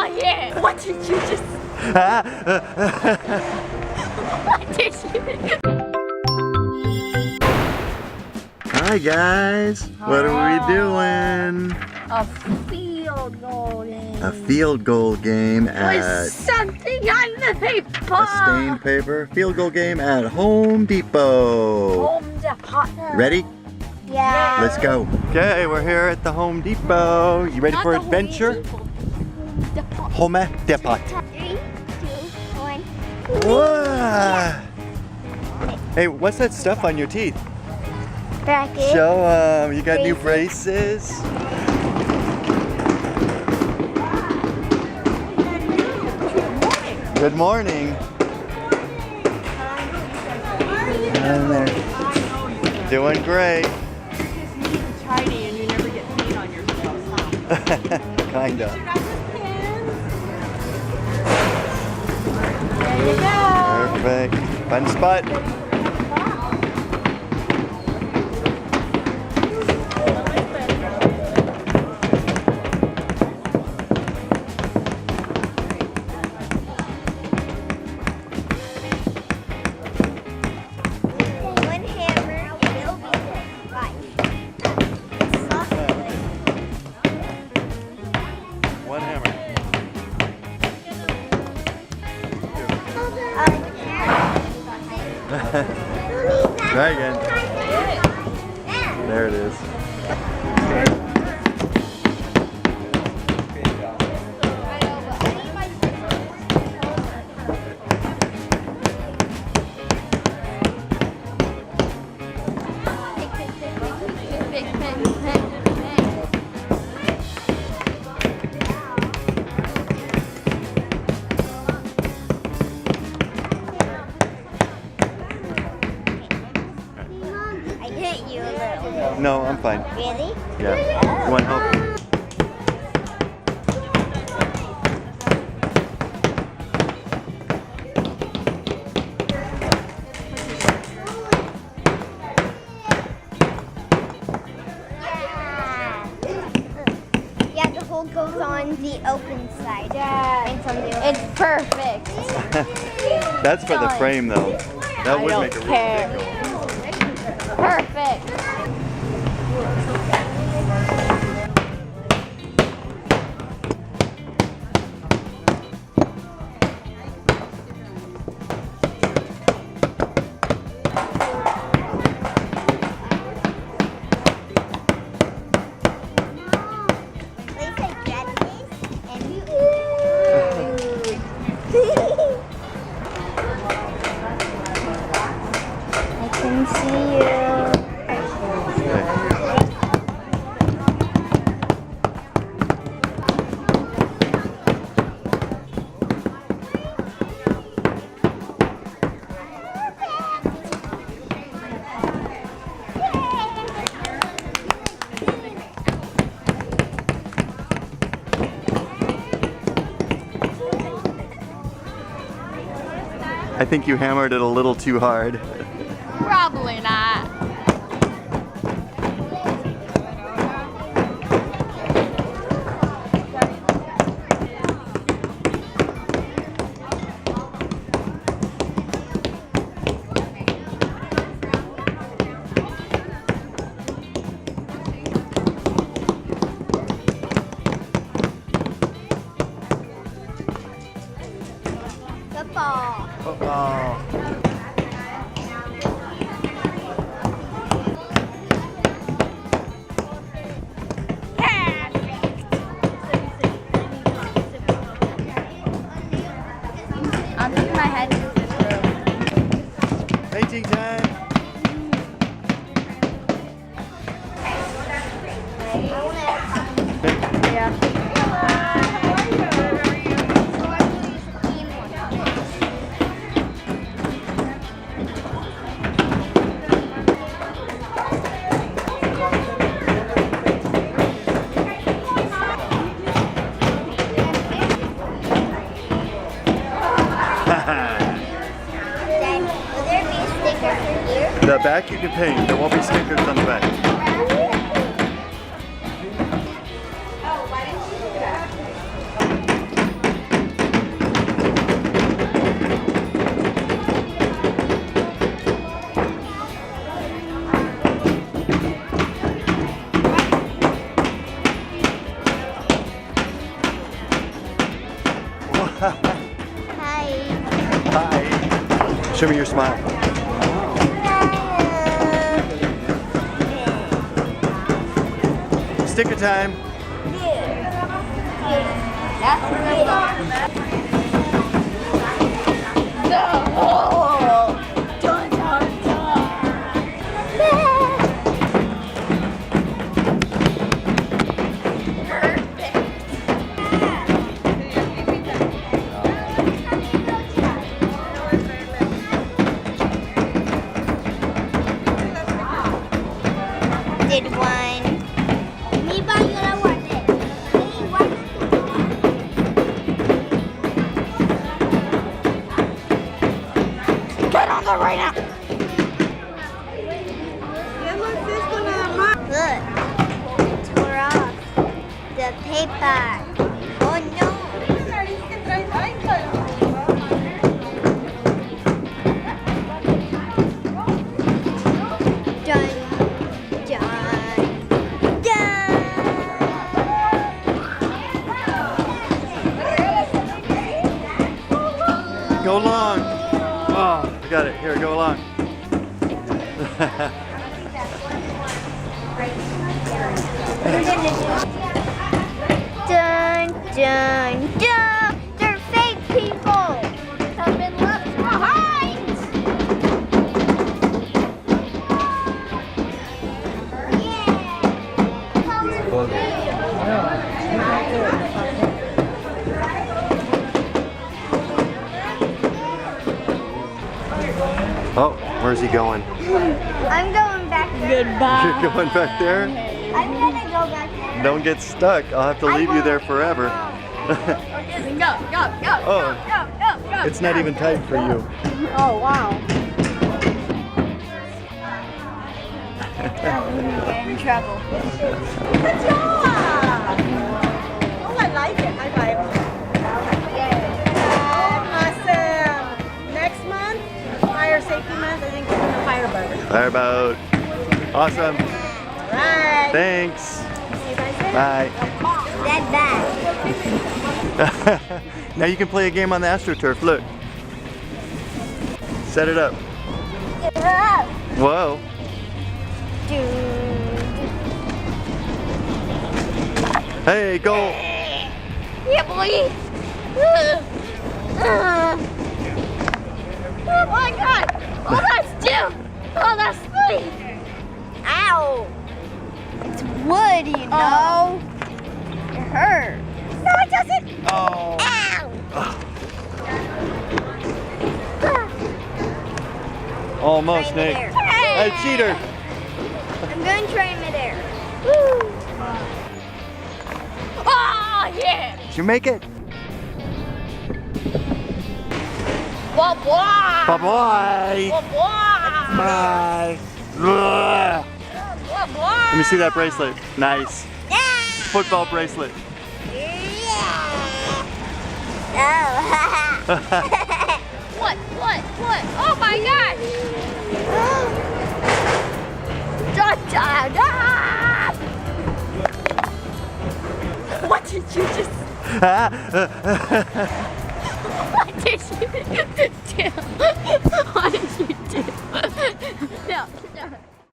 Oh yeah! What did you just... What did you... Hi guys! What are we doing? A field goal game. A field goal game With at something on the paper. a stained paper field goal game at Home Depot. Home Depot. Ready? Yeah. Let's go. Okay, we're here at the Home Depot. You ready for adventure? Home Depot. 3, 2, 1. Whoa. Hey, what's that stuff on your teeth? Bracket. Show 'em. You got new braces. Good morning. And there. Doing great. Tidy and you never get paint on yourself. Kinda. There you go. Perfect. Fun spot. One hammer and it'll be right. It's soft. One hammer. Try again. There it is. I hit you a little. No, I'm fine. Really? Yeah. You want help? Yeah, the hole goes on the open side. Yeah. And from the it's perfect. That's for the frame though. That would make a really care. big goal. Perfect. I can see you. I think you hammered it a little too hard. Probably not. Football. Football. I'm thinking my head is Painting time. The back you can paint. There won't be stickers on the back. Hi. Hi. Show me your smile. Sticker time. Did one. Mi ba yo la guardé. Get on the right now. Look, it tore off the paper. Oh no. Dun, dun, dun. Go long. Oh, I got it. Here, go along. Dun, dun, dun. They're fake people. Have been left behind. Oh, where's he going? I'm going back there. Goodbye. You're going back there? I'm gonna go back there. Don't get stuck. I'll have to leave you there forever. Go, go, go, Oh. go, go, go. It's not even tight for you. Oh, wow. I'm gonna get in trouble. Good job. Oh, I like it. High five. Awesome. Next month, fire safety month, I think we're doing a fireboat. Fireboat. Awesome. All right. Thanks. See you guys later. Bye. That bad. Now you can play a game on the AstroTurf. Look. Set it up. Whoa. Hey, goal. Yeah, boy. Oh my God. Oh, that's two. Oh, that's three. Ow. It's wood, you know. It hurts. No, it doesn't. Oh. Ow. Almost, Try Nick. midair. Hey, cheater. I'm going to try midair. Woo. Oh, yeah. Did you make it? Bye-bye. Bye-bye. Bye-bye. Bye. Ugh. Bye-bye. Let me see that bracelet. Nice. Yeah. Football bracelet. Oh. What? Oh my God! Da, da, da. What did you just? What did you?